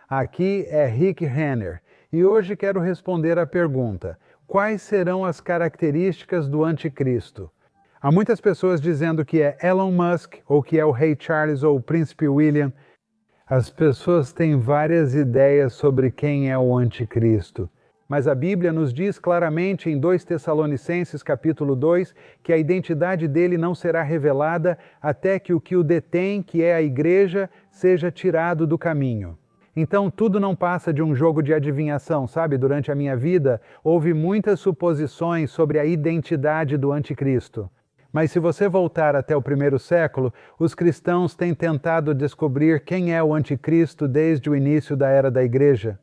Aqui é Rick Renner e hoje quero responder à pergunta: quais serão as características do anticristo? Há muitas pessoas dizendo que é Elon Musk, ou que é o Rei Charles ou o Príncipe William. As pessoas têm várias ideias sobre quem é o anticristo. Mas a Bíblia nos diz claramente em 2 Tessalonicenses capítulo 2 que a identidade dele não será revelada até que o que o detém, que é a igreja, seja tirado do caminho. Então tudo não passa de um jogo de adivinhação, sabe? Durante a minha vida houve muitas suposições sobre a identidade do anticristo. Mas se você voltar até o primeiro século, os cristãos têm tentado descobrir quem é o anticristo desde o início da era da igreja.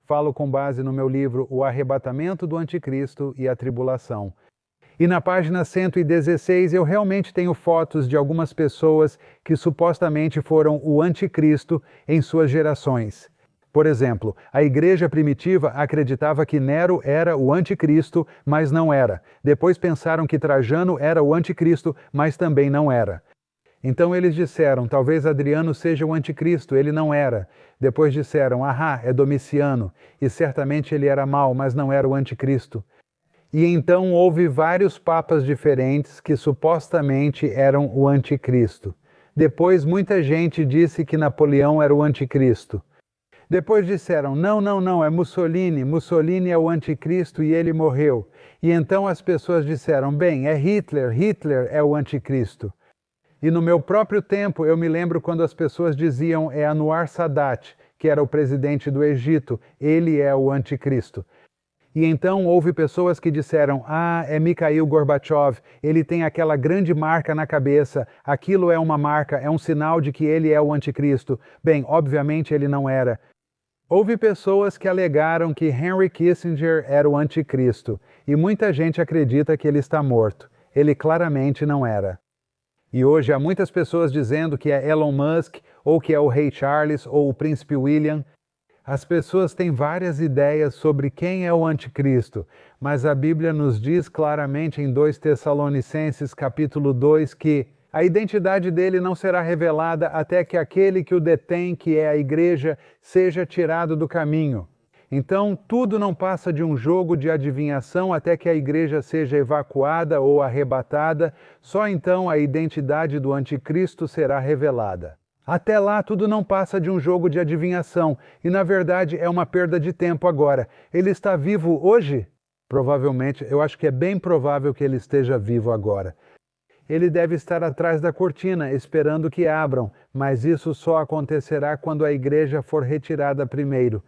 Falo com base no meu livro O Arrebatamento do Anticristo e a Tribulação. E na página 116 eu realmente tenho fotos de algumas pessoas que supostamente foram o anticristo em suas gerações. Por exemplo, a igreja primitiva acreditava que Nero era o anticristo, mas não era. Depois pensaram que Trajano era o anticristo, mas também não era. Então eles disseram, talvez Adriano seja o anticristo, ele não era. Depois disseram, é Domiciano, e certamente ele era mau, mas não era o anticristo. E então houve vários papas diferentes que supostamente eram o anticristo. Depois muita gente disse que Napoleão era o anticristo. Depois disseram, não, é Mussolini, Mussolini é o anticristo e ele morreu. E então as pessoas disseram, bem, é Hitler, Hitler é o anticristo. E no meu próprio tempo, eu me lembro quando as pessoas diziam é Anwar Sadat, que era o presidente do Egito, ele é o anticristo. E então houve pessoas que disseram, é Mikhail Gorbachev, ele tem aquela grande marca na cabeça, aquilo é uma marca, é um sinal de que ele é o anticristo. Bem, obviamente ele não era. Houve pessoas que alegaram que Henry Kissinger era o anticristo, e muita gente acredita que ele está morto. Ele claramente não era. E hoje há muitas pessoas dizendo que é Elon Musk, ou que é o Rei Charles, ou o Príncipe William. As pessoas têm várias ideias sobre quem é o anticristo, mas a Bíblia nos diz claramente em 2 Tessalonicenses capítulo 2 que a identidade dele não será revelada até que aquele que o detém, que é a igreja, seja tirado do caminho. Então, tudo não passa de um jogo de adivinhação até que a igreja seja evacuada ou arrebatada, só então a identidade do anticristo será revelada. Até lá, tudo não passa de um jogo de adivinhação, e na verdade é uma perda de tempo agora. Ele está vivo hoje? Provavelmente, eu acho que é bem provável que ele esteja vivo agora. Ele deve estar atrás da cortina, esperando que abram, mas isso só acontecerá quando a igreja for retirada primeiro.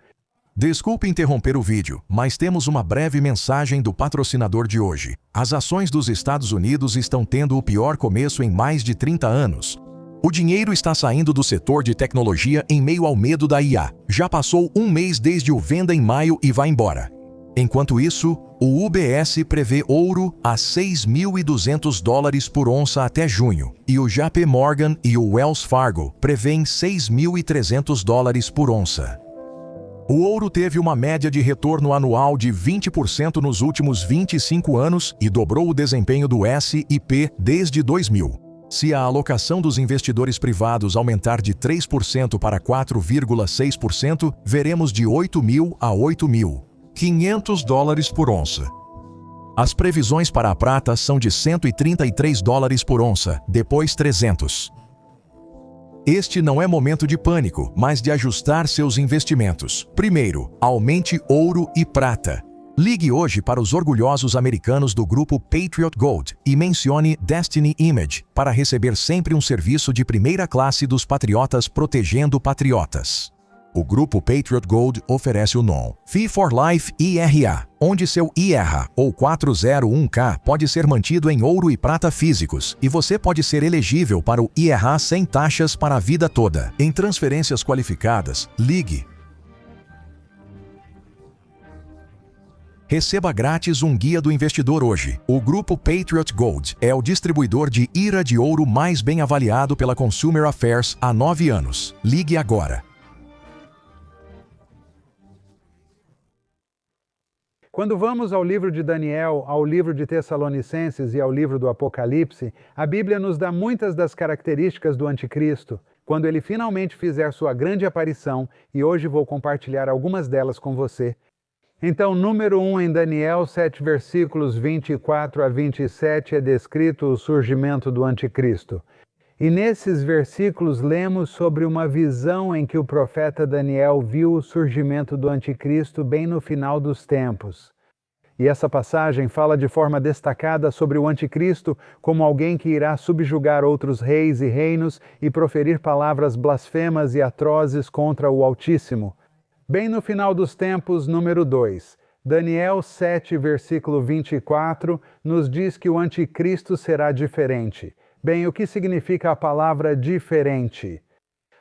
Desculpe interromper o vídeo, mas temos uma breve mensagem do patrocinador de hoje. As ações dos Estados Unidos estão tendo o pior começo em mais de 30 anos. O dinheiro está saindo do setor de tecnologia em meio ao medo da IA. Já passou um mês desde o venda em maio e vai embora. Enquanto isso, o UBS prevê ouro a $6.200 por onça até junho, e o JP Morgan e o Wells Fargo prevêem $6.300 por onça. O ouro teve uma média de retorno anual de 20% nos últimos 25 anos e dobrou o desempenho do S&P desde 2000. Se a alocação dos investidores privados aumentar de 3% para 4,6%, veremos de $8.000 a $8.500 por onça. As previsões para a prata são de $133 por onça, depois 300. Este não é momento de pânico, mas de ajustar seus investimentos. Primeiro, aumente ouro e prata. Ligue hoje para os orgulhosos americanos do grupo Patriot Gold e mencione Destiny Image para receber sempre um serviço de primeira classe dos patriotas protegendo patriotas. O grupo Patriot Gold oferece o NOM Fee for Life IRA, onde seu IRA ou 401k pode ser mantido em ouro e prata físicos, e você pode ser elegível para o IRA sem taxas para a vida toda. Em transferências qualificadas, ligue. Receba grátis um guia do investidor hoje. O grupo Patriot Gold é o distribuidor de IRA de ouro mais bem avaliado pela Consumer Affairs há 9 anos. Ligue agora. Quando vamos ao livro de Daniel, ao livro de Tessalonicenses e ao livro do Apocalipse, a Bíblia nos dá muitas das características do anticristo. quando ele finalmente fizer sua grande aparição, e hoje vou compartilhar algumas delas com você. Então, número 1, em Daniel 7, versículos 24 a 27, é descrito o surgimento do anticristo. E nesses versículos lemos sobre uma visão em que o profeta Daniel viu o surgimento do anticristo bem no final dos tempos. E essa passagem fala de forma destacada sobre o anticristo como alguém que irá subjugar outros reis e reinos e proferir palavras blasfemas e atrozes contra o Altíssimo. Bem no final dos tempos, número 2, Daniel 7, versículo 24, nos diz que o anticristo será diferente. Bem, o que significa a palavra diferente?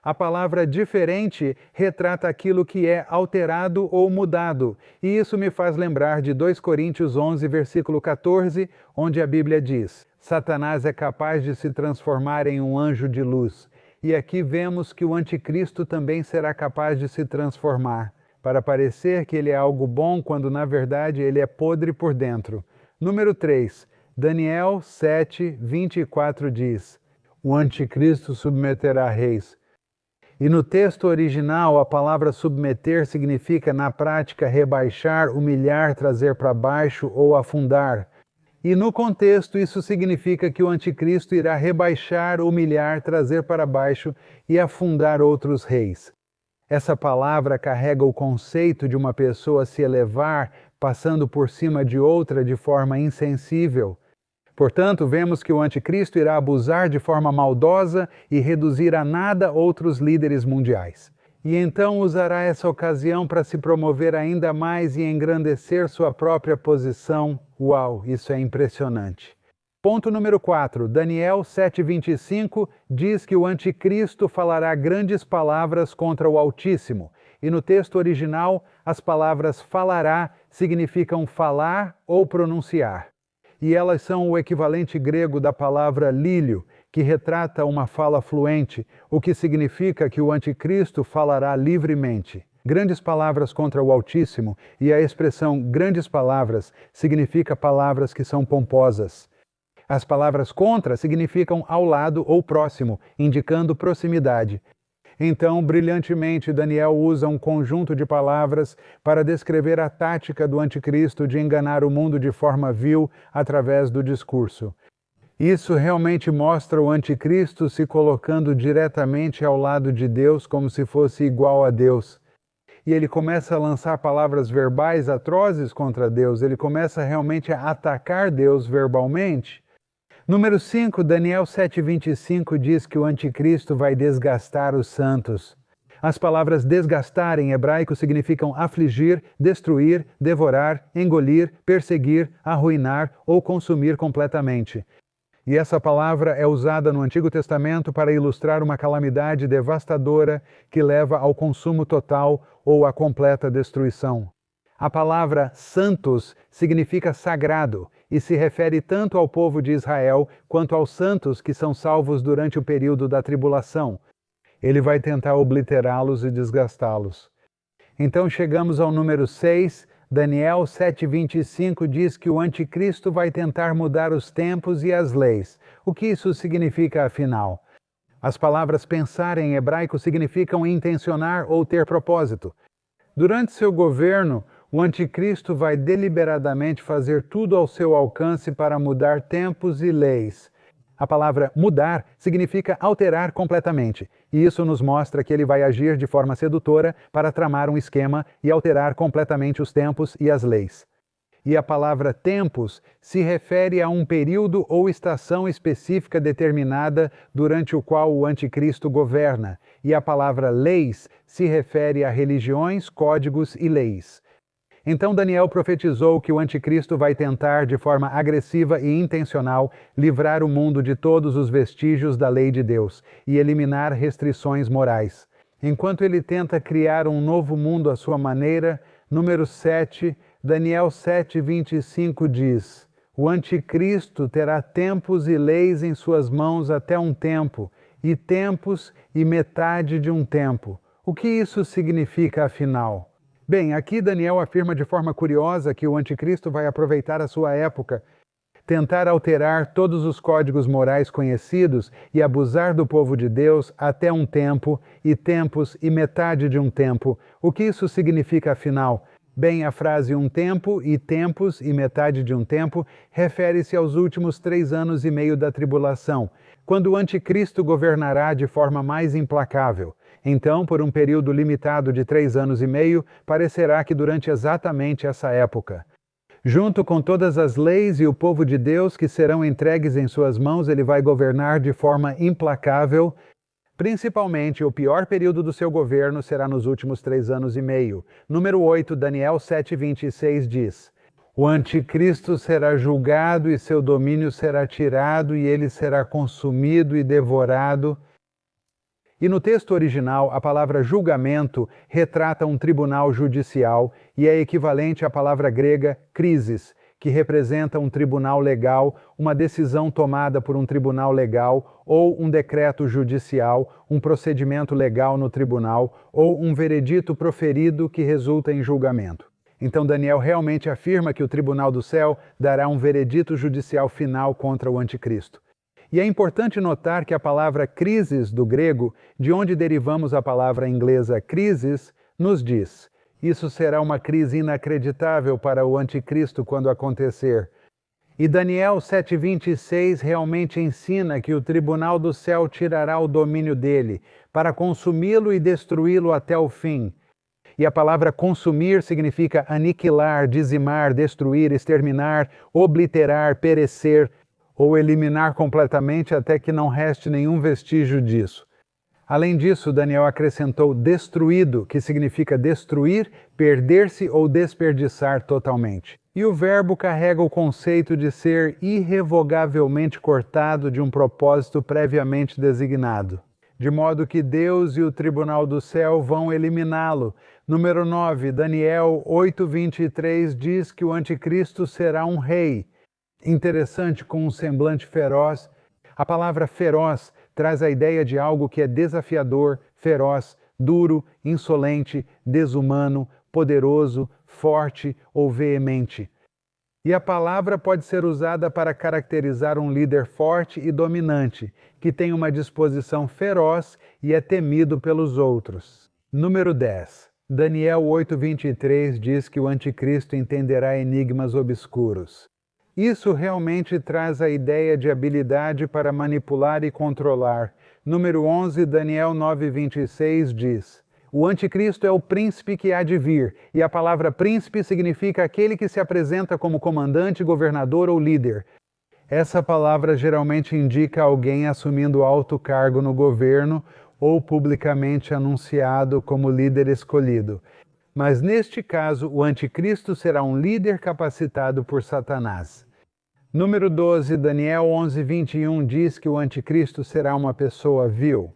A palavra diferente retrata aquilo que é alterado ou mudado, e isso me faz lembrar de 2 Coríntios 11, versículo 14, onde a Bíblia diz: Satanás é capaz de se transformar em um anjo de luz. E aqui vemos que o anticristo também será capaz de se transformar, para parecer que ele é algo bom, quando na verdade ele é podre por dentro. Número 3, Daniel 7, 24 diz: O anticristo submeterá reis. E no texto original, a palavra submeter significa, na prática, rebaixar, humilhar, trazer para baixo ou afundar. E no contexto, isso significa que o anticristo irá rebaixar, humilhar, trazer para baixo e afundar outros reis. Essa palavra carrega o conceito de uma pessoa se elevar, passando por cima de outra de forma insensível. Portanto, vemos que o anticristo irá abusar de forma maldosa e reduzir a nada outros líderes mundiais. E então usará essa ocasião para se promover ainda mais e engrandecer sua própria posição. Uau, isso é impressionante. Ponto número 4. Daniel 7,25 diz que o anticristo falará grandes palavras contra o Altíssimo. E no texto original, as palavras falará significam falar ou pronunciar. E elas são o equivalente grego da palavra lílio, que retrata uma fala fluente, o que significa que o anticristo falará livremente. Grandes palavras contra o Altíssimo, e a expressão grandes palavras significa palavras que são pomposas. As palavras contra significam ao lado ou próximo, indicando proximidade. Então, brilhantemente, Daniel usa um conjunto de palavras para descrever a tática do anticristo de enganar o mundo de forma vil através do discurso. Isso realmente mostra o anticristo se colocando diretamente ao lado de Deus, como se fosse igual a Deus. E ele começa a lançar palavras verbais atrozes contra Deus, ele começa realmente a atacar Deus verbalmente. Número 5, Daniel 7,25 diz que o anticristo vai desgastar os santos. As palavras desgastar em hebraico significam afligir, destruir, devorar, engolir, perseguir, arruinar ou consumir completamente. E essa palavra é usada no Antigo Testamento para ilustrar uma calamidade devastadora que leva ao consumo total ou à completa destruição. A palavra santos significa sagrado e se refere tanto ao povo de Israel quanto aos santos que são salvos durante o período da tribulação. Ele vai tentar obliterá-los e desgastá-los. Então chegamos ao número 6, Daniel 7,25 diz que o anticristo vai tentar mudar os tempos e as leis. O que isso significa afinal? As palavras pensar em hebraico significam intencionar ou ter propósito. Durante seu governo, o anticristo vai deliberadamente fazer tudo ao seu alcance para mudar tempos e leis. A palavra mudar significa alterar completamente, e isso nos mostra que ele vai agir de forma sedutora para tramar um esquema e alterar completamente os tempos e as leis. E a palavra tempos se refere a um período ou estação específica determinada durante o qual o anticristo governa, e a palavra leis se refere a religiões, códigos e leis. Então Daniel profetizou que o anticristo vai tentar, de forma agressiva e intencional, livrar o mundo de todos os vestígios da lei de Deus e eliminar restrições morais. Enquanto ele tenta criar um novo mundo à sua maneira, número 7, Daniel 7,25 diz: o anticristo terá tempos e leis em suas mãos até um tempo, e tempos e metade de um tempo. O que isso significa, afinal? Bem, aqui Daniel afirma de forma curiosa que o anticristo vai aproveitar a sua época tentar alterar todos os códigos morais conhecidos e abusar do povo de Deus até um tempo, e tempos e metade de um tempo. O que isso significa, afinal? Bem, a frase um tempo e tempos e metade de um tempo refere-se aos últimos 3 anos e meio da tribulação, quando o anticristo governará de forma mais implacável. Então, por um período limitado de 3 anos e meio, parecerá que durante exatamente essa época. Junto com todas as leis e o povo de Deus que serão entregues em suas mãos, ele vai governar de forma implacável. Principalmente, o pior período do seu governo será nos últimos 3 anos e meio. Número 8, Daniel 7:26 diz: o anticristo será julgado e seu domínio será tirado e ele será consumido e devorado. E no texto original, a palavra julgamento retrata um tribunal judicial e é equivalente à palavra grega crisis, que representa um tribunal legal, uma decisão tomada por um tribunal legal, ou um decreto judicial, um procedimento legal no tribunal, ou um veredito proferido que resulta em julgamento. Então Daniel realmente afirma que o tribunal do céu dará um veredito judicial final contra o anticristo. E é importante notar que a palavra crisis do grego, de onde derivamos a palavra inglesa crisis, nos diz: isso será uma crise inacreditável para o anticristo quando acontecer. E Daniel 7:26 realmente ensina que o tribunal do céu tirará o domínio dele, para consumi-lo e destruí-lo até o fim. E a palavra consumir significa aniquilar, dizimar, destruir, exterminar, obliterar, perecer, ou eliminar completamente até que não reste nenhum vestígio disso. Além disso, Daniel acrescentou destruído, que significa destruir, perder-se ou desperdiçar totalmente. E o verbo carrega o conceito de ser irrevogavelmente cortado de um propósito previamente designado, de modo que Deus e o tribunal do céu vão eliminá-lo. Número 9, Daniel 8:23 diz que o anticristo será um rei. Interessante, com um semblante feroz. A palavra feroz traz a ideia de algo que é desafiador, feroz, duro, insolente, desumano, poderoso, forte ou veemente. E a palavra pode ser usada para caracterizar um líder forte e dominante, que tem uma disposição feroz e é temido pelos outros. Número 10. Daniel 8:23 diz que o anticristo entenderá enigmas obscuros. Isso realmente traz a ideia de habilidade para manipular e controlar. Número 11, Daniel 9:26 diz: o anticristo é o príncipe que há de vir, e a palavra príncipe significa aquele que se apresenta como comandante, governador ou líder. Essa palavra geralmente indica alguém assumindo alto cargo no governo ou publicamente anunciado como líder escolhido. Mas neste caso, o anticristo será um líder capacitado por Satanás. Número 12, Daniel 11:21 diz que o anticristo será uma pessoa vil.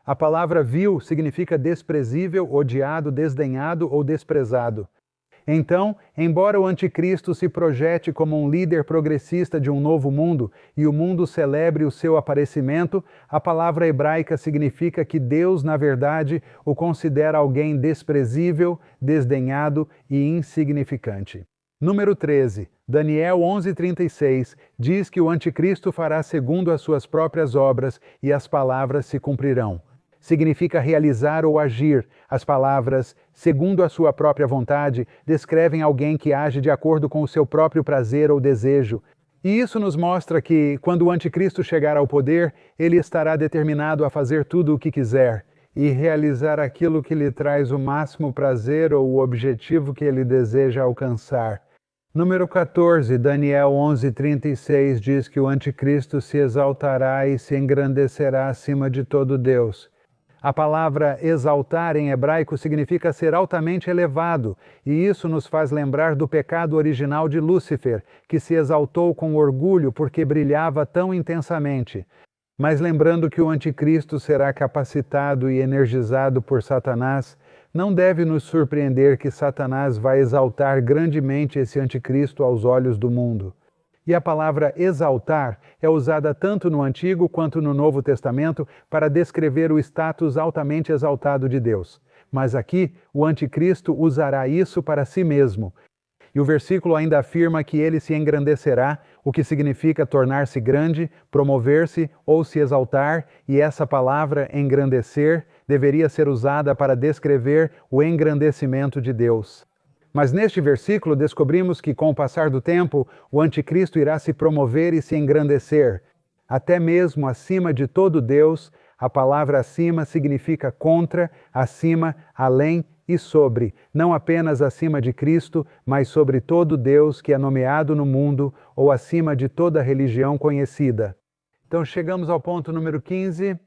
A palavra vil significa desprezível, odiado, desdenhado ou desprezado. Então, embora o anticristo se projete como um líder progressista de um novo mundo e o mundo celebre o seu aparecimento, a palavra hebraica significa que Deus, na verdade, o considera alguém desprezível, desdenhado e insignificante. Número 13. Daniel 11:36 diz que o anticristo fará segundo as suas próprias obras e as palavras se cumprirão. Significa realizar ou agir. As palavras, segundo a sua própria vontade, descrevem alguém que age de acordo com o seu próprio prazer ou desejo. E isso nos mostra que, quando o anticristo chegar ao poder, ele estará determinado a fazer tudo o que quiser e realizar aquilo que lhe traz o máximo prazer ou o objetivo que ele deseja alcançar. Número 14, Daniel 11:36 diz que o anticristo se exaltará e se engrandecerá acima de todo Deus. A palavra exaltar em hebraico significa ser altamente elevado, e isso nos faz lembrar do pecado original de Lúcifer, que se exaltou com orgulho porque brilhava tão intensamente. Mas lembrando que o anticristo será capacitado e energizado por Satanás, não deve nos surpreender que Satanás vai exaltar grandemente esse anticristo aos olhos do mundo. E a palavra exaltar é usada tanto no Antigo quanto no Novo Testamento para descrever o status altamente exaltado de Deus. Mas aqui, o anticristo usará isso para si mesmo. E o versículo ainda afirma que ele se engrandecerá, o que significa tornar-se grande, promover-se ou se exaltar, e essa palavra engrandecer deveria ser usada para descrever o engrandecimento de Deus. Mas neste versículo descobrimos que, com o passar do tempo, o anticristo irá se promover e se engrandecer. Até mesmo acima de todo Deus, a palavra acima significa contra, acima, além e sobre, não apenas acima de Cristo, mas sobre todo Deus que é nomeado no mundo ou acima de toda religião conhecida. Então chegamos ao ponto número 15,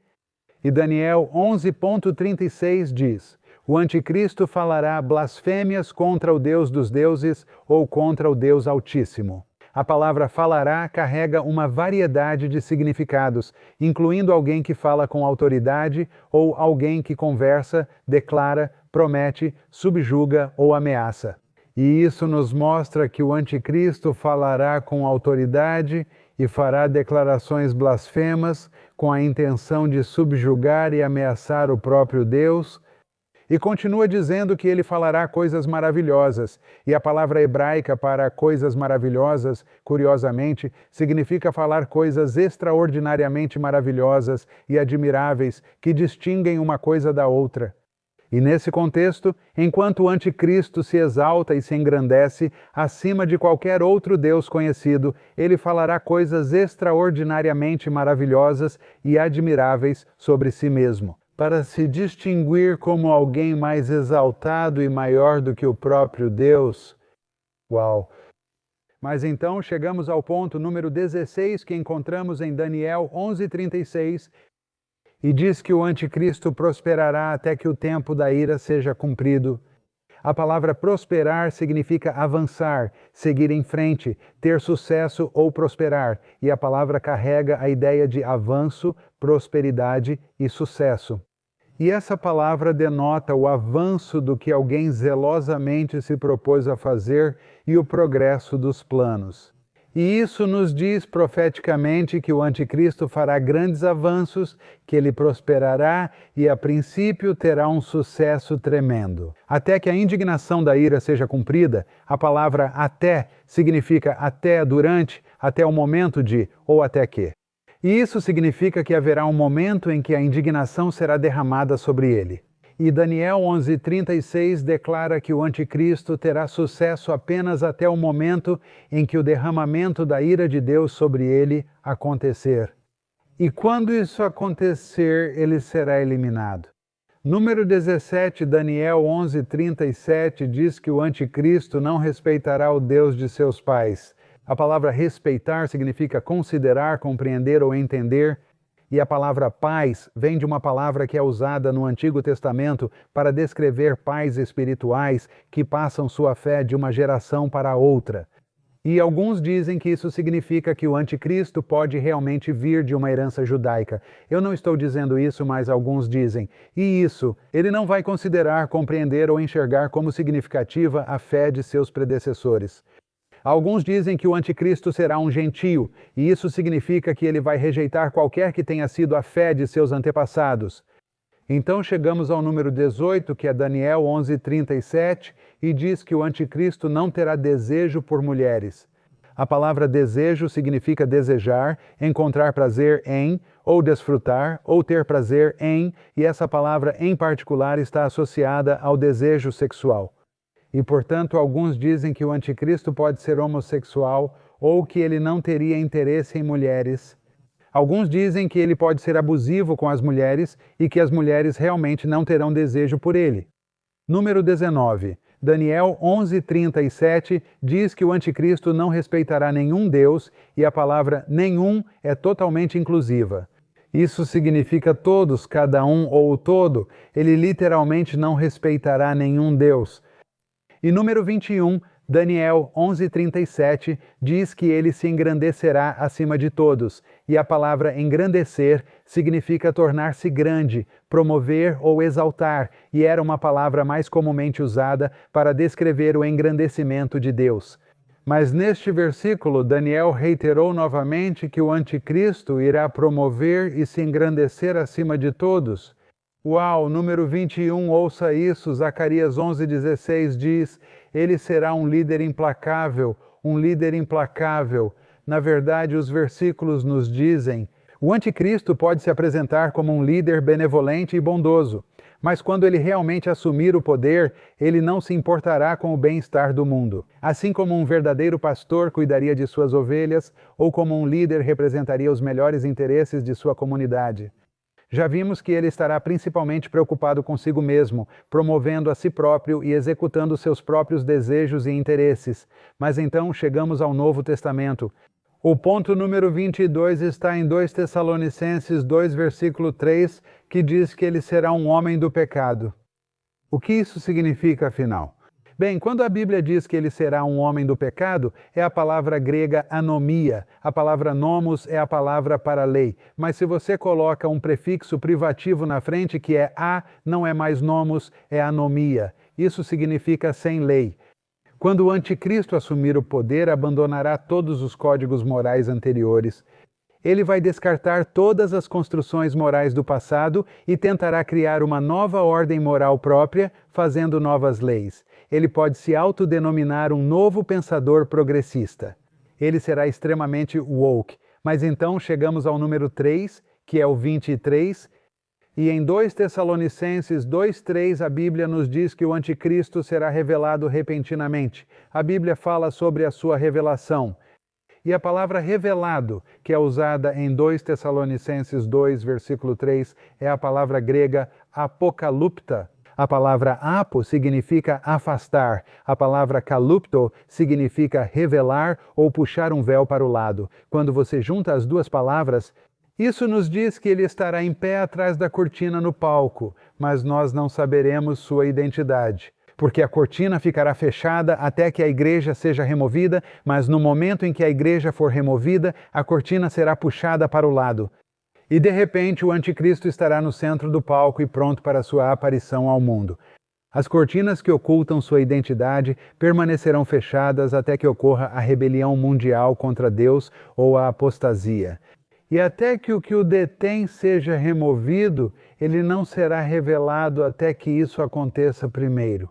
e Daniel 11.36 diz: o anticristo falará blasfêmias contra o Deus dos deuses ou contra o Deus Altíssimo. A palavra falará carrega uma variedade de significados, incluindo alguém que fala com autoridade ou alguém que conversa, declara, promete, subjuga ou ameaça. E isso nos mostra que o anticristo falará com autoridade e fará declarações blasfemas com a intenção de subjugar e ameaçar o próprio Deus. E continua dizendo que ele falará coisas maravilhosas. E a palavra hebraica para coisas maravilhosas, curiosamente, significa falar coisas extraordinariamente maravilhosas e admiráveis que distinguem uma coisa da outra. E nesse contexto, enquanto o anticristo se exalta e se engrandece acima de qualquer outro Deus conhecido, ele falará coisas extraordinariamente maravilhosas e admiráveis sobre si mesmo, para se distinguir como alguém mais exaltado e maior do que o próprio Deus. Uau! Mas então chegamos ao ponto número 16 que encontramos em Daniel 11:36, e diz que o anticristo prosperará até que o tempo da ira seja cumprido. A palavra prosperar significa avançar, seguir em frente, ter sucesso ou prosperar, e a palavra carrega a ideia de avanço, prosperidade e sucesso. E essa palavra denota o avanço do que alguém zelosamente se propôs a fazer e o progresso dos planos. E isso nos diz profeticamente que o anticristo fará grandes avanços, que ele prosperará e, a princípio, terá um sucesso tremendo. Até que a indignação da ira seja cumprida, a palavra até significa até, durante, até o momento de, ou até que. E isso significa que haverá um momento em que a indignação será derramada sobre ele. E Daniel 11:36 declara que o anticristo terá sucesso apenas até o momento em que o derramamento da ira de Deus sobre ele acontecer. E quando isso acontecer, ele será eliminado. Número 17, Daniel 11:37 diz que o anticristo não respeitará o Deus de seus pais. A palavra respeitar significa considerar, compreender ou entender. E a palavra pais vem de uma palavra que é usada no Antigo Testamento para descrever pais espirituais que passam sua fé de uma geração para outra. E alguns dizem que isso significa que o anticristo pode realmente vir de uma herança judaica. Eu não estou dizendo isso, mas alguns dizem. E isso, ele não vai considerar, compreender ou enxergar como significativa a fé de seus predecessores. Alguns dizem que o anticristo será um gentio, e isso significa que ele vai rejeitar qualquer que tenha sido a fé de seus antepassados. Então chegamos ao número 18, que é Daniel 11:37, e diz que o anticristo não terá desejo por mulheres. A palavra desejo significa desejar, encontrar prazer em, ou desfrutar, ou ter prazer em, e essa palavra em particular está associada ao desejo sexual. E, portanto, alguns dizem que o anticristo pode ser homossexual ou que ele não teria interesse em mulheres. Alguns dizem que ele pode ser abusivo com as mulheres e que as mulheres realmente não terão desejo por ele. Número 19. Daniel 11:37 diz que o anticristo não respeitará nenhum Deus e a palavra nenhum é totalmente inclusiva. Isso significa todos, cada um ou o todo. Ele literalmente não respeitará nenhum Deus. E número 21, Daniel 11:37 diz que ele se engrandecerá acima de todos, e a palavra engrandecer significa tornar-se grande, promover ou exaltar, e era uma palavra mais comumente usada para descrever o engrandecimento de Deus. Mas neste versículo, Daniel reiterou novamente que o anticristo irá promover e se engrandecer acima de todos. Uau, número 21, ouça isso, Zacarias 11,16 diz, ele será um líder implacável, um líder implacável. Na verdade, os versículos nos dizem, o anticristo pode se apresentar como um líder benevolente e bondoso, mas quando ele realmente assumir o poder, ele não se importará com o bem-estar do mundo. Assim como um verdadeiro pastor cuidaria de suas ovelhas, ou como um líder representaria os melhores interesses de sua comunidade. Já vimos que ele estará principalmente preocupado consigo mesmo, promovendo a si próprio e executando seus próprios desejos e interesses. Mas então chegamos ao Novo Testamento. O ponto número 22 está em 2 Tessalonicenses 2, versículo 3, que diz que ele será um homem do pecado. O que isso significa, afinal? Bem, quando a Bíblia diz que ele será um homem do pecado, é a palavra grega anomia. A palavra nomos é a palavra para lei. Mas se você coloca um prefixo privativo na frente, que é a, não é mais nomos, é anomia. Isso significa sem lei. Quando o anticristo assumir o poder, abandonará todos os códigos morais anteriores. Ele vai descartar todas as construções morais do passado e tentará criar uma nova ordem moral própria, fazendo novas leis. Ele pode se autodenominar um novo pensador progressista. Ele será extremamente woke. Mas então chegamos ao número 3, que é o 23, e em 2 Tessalonicenses 2:3 a Bíblia nos diz que o anticristo será revelado repentinamente. A Bíblia fala sobre a sua revelação. E a palavra revelado, que é usada em 2 Tessalonicenses 2, versículo 3, é a palavra grega apocalupta. A palavra apo significa afastar, a palavra kalupto significa revelar ou puxar um véu para o lado. Quando você junta as duas palavras, isso nos diz que ele estará em pé atrás da cortina no palco, mas nós não saberemos sua identidade. Porque a cortina ficará fechada até que a igreja seja removida, mas no momento em que a igreja for removida, a cortina será puxada para o lado. E de repente o anticristo estará no centro do palco e pronto para sua aparição ao mundo. As cortinas que ocultam sua identidade permanecerão fechadas até que ocorra a rebelião mundial contra Deus ou a apostasia. E até que o detém seja removido, ele não será revelado até que isso aconteça primeiro.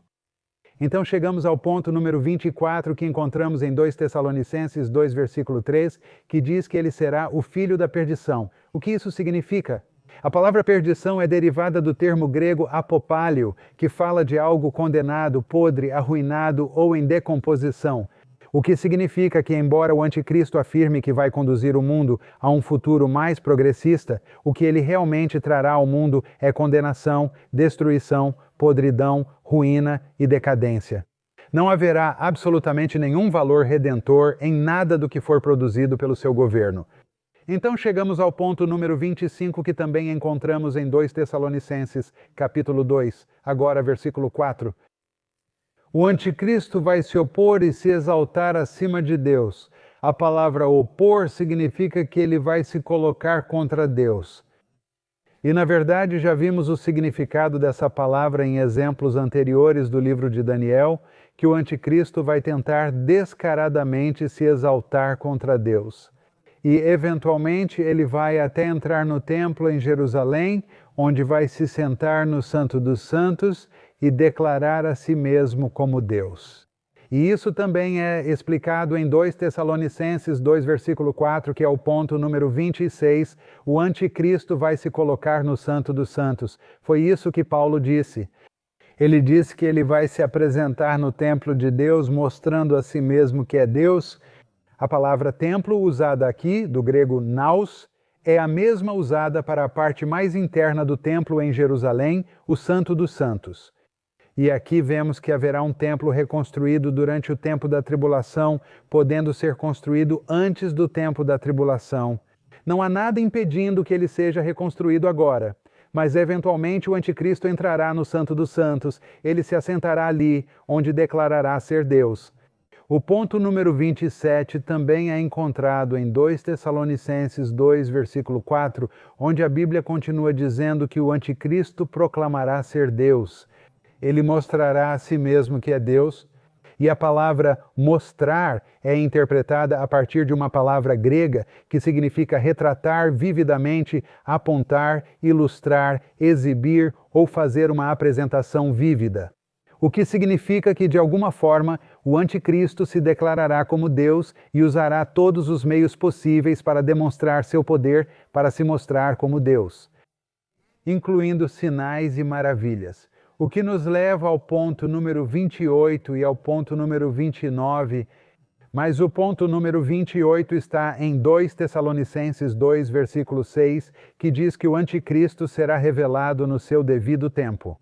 Então chegamos ao ponto número 24 que encontramos em 2 Tessalonicenses 2, versículo 3, que diz que ele será o filho da perdição. O que isso significa? A palavra perdição é derivada do termo grego apopalio, que fala de algo condenado, podre, arruinado ou em decomposição. O que significa que, embora o anticristo afirme que vai conduzir o mundo a um futuro mais progressista, o que ele realmente trará ao mundo é condenação, destruição, podridão, ruína e decadência. Não haverá absolutamente nenhum valor redentor em nada do que for produzido pelo seu governo. Então chegamos ao ponto número 25 que também encontramos em 2 Tessalonicenses, capítulo 2, agora versículo 4. O anticristo vai se opor e se exaltar acima de Deus. A palavra opor significa que ele vai se colocar contra Deus. E na verdade já vimos o significado dessa palavra em exemplos anteriores do livro de Daniel, que o anticristo vai tentar descaradamente se exaltar contra Deus. E eventualmente ele vai até entrar no templo em Jerusalém, onde vai se sentar no Santo dos Santos e declarar a si mesmo como Deus. E isso também é explicado em 2 Tessalonicenses 2, versículo 4, que é o ponto número 26, o anticristo vai se colocar no Santo dos Santos. Foi isso que Paulo disse. Ele disse que ele vai se apresentar no templo de Deus, mostrando a si mesmo que é Deus. A palavra templo, usada aqui, do grego naos, é a mesma usada para a parte mais interna do templo em Jerusalém, o Santo dos Santos. E aqui vemos que haverá um templo reconstruído durante o tempo da tribulação, podendo ser construído antes do tempo da tribulação. Não há nada impedindo que ele seja reconstruído agora, mas eventualmente o anticristo entrará no Santo dos Santos, ele se assentará ali, onde declarará ser Deus. O ponto número 27 também é encontrado em 2 Tessalonicenses 2, versículo 4, onde a Bíblia continua dizendo que o anticristo proclamará ser Deus. Ele mostrará a si mesmo que é Deus. E a palavra mostrar é interpretada a partir de uma palavra grega que significa retratar vividamente, apontar, ilustrar, exibir ou fazer uma apresentação vívida. O que significa que, de alguma forma, o anticristo se declarará como Deus e usará todos os meios possíveis para demonstrar seu poder para se mostrar como Deus, incluindo sinais e maravilhas. O que nos leva ao ponto número 28 e ao ponto número 29, mas o ponto número 28 está em 2 Tessalonicenses 2, versículo 6, que diz que o anticristo será revelado no seu devido tempo.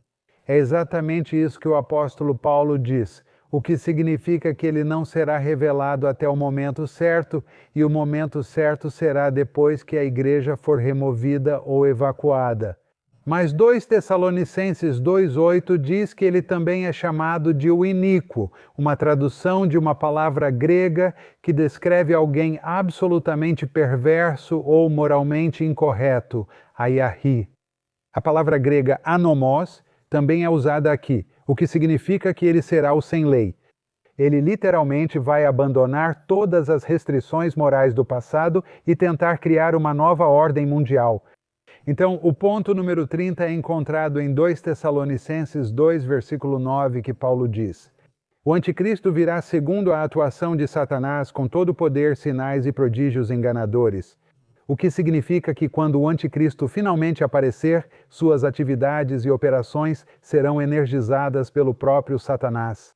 É exatamente isso que o apóstolo Paulo diz, o que significa que ele não será revelado até o momento certo, e o momento certo será depois que a igreja for removida ou evacuada. Mas 2 Tessalonicenses 2,8 diz que ele também é chamado de o iníquo, uma tradução de uma palavra grega que descreve alguém absolutamente perverso ou moralmente incorreto, aiahi. A palavra grega anomos também é usada aqui, o que significa que ele será o sem lei. Ele literalmente vai abandonar todas as restrições morais do passado e tentar criar uma nova ordem mundial. Então, o ponto número 30 é encontrado em 2 Tessalonicenses 2, versículo 9, que Paulo diz: o anticristo virá segundo a atuação de Satanás com todo poder, sinais e prodígios enganadores. O que significa que quando o anticristo finalmente aparecer, suas atividades e operações serão energizadas pelo próprio Satanás.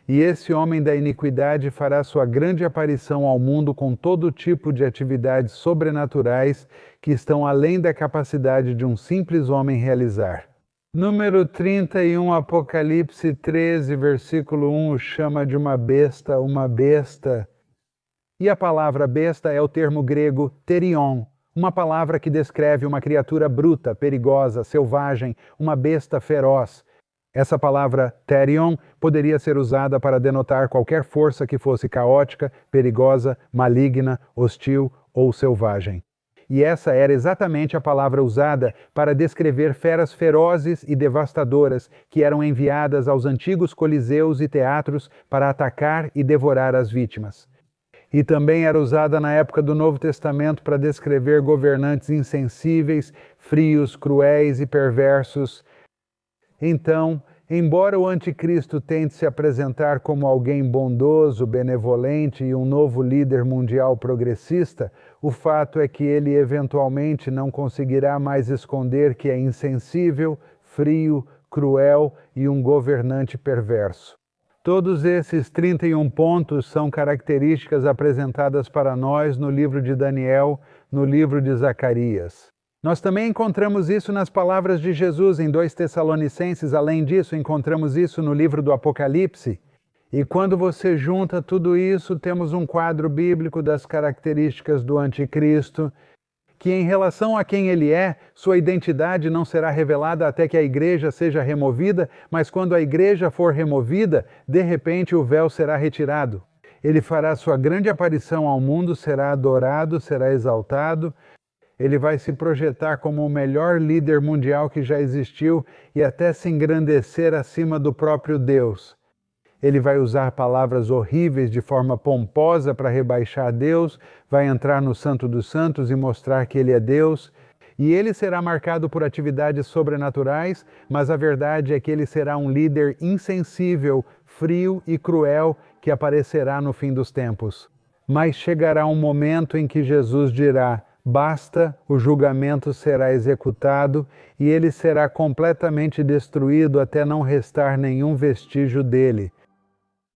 E esse homem da iniquidade fará sua grande aparição ao mundo com todo tipo de atividades sobrenaturais que estão além da capacidade de um simples homem realizar. Número 31, Apocalipse 13, versículo 1, o chama de uma besta, uma besta. E a palavra besta é o termo grego terion, uma palavra que descreve uma criatura bruta, perigosa, selvagem, uma besta feroz. Essa palavra terion poderia ser usada para denotar qualquer força que fosse caótica, perigosa, maligna, hostil ou selvagem. E essa era exatamente a palavra usada para descrever feras ferozes e devastadoras que eram enviadas aos antigos coliseus e teatros para atacar e devorar as vítimas. E também era usada na época do Novo Testamento para descrever governantes insensíveis, frios, cruéis e perversos. Então, embora o anticristo tente se apresentar como alguém bondoso, benevolente e um novo líder mundial progressista, o fato é que ele eventualmente não conseguirá mais esconder que é insensível, frio, cruel e um governante perverso. Todos esses 31 pontos são características apresentadas para nós no livro de Daniel, no livro de Zacarias. Nós também encontramos isso nas palavras de Jesus em 2 Tessalonicenses, além disso, encontramos isso no livro do Apocalipse. E quando você junta tudo isso, temos um quadro bíblico das características do anticristo, que em relação a quem ele é, sua identidade não será revelada até que a igreja seja removida, mas quando a igreja for removida, de repente o véu será retirado. Ele fará sua grande aparição ao mundo, será adorado, será exaltado. Ele vai se projetar como o melhor líder mundial que já existiu e até se engrandecer acima do próprio Deus. Ele vai usar palavras horríveis de forma pomposa para rebaixar Deus, vai entrar no Santo dos Santos e mostrar que ele é Deus, e ele será marcado por atividades sobrenaturais, mas a verdade é que ele será um líder insensível, frio e cruel que aparecerá no fim dos tempos. Mas chegará um momento em que Jesus dirá: basta, o julgamento será executado e ele será completamente destruído até não restar nenhum vestígio dele.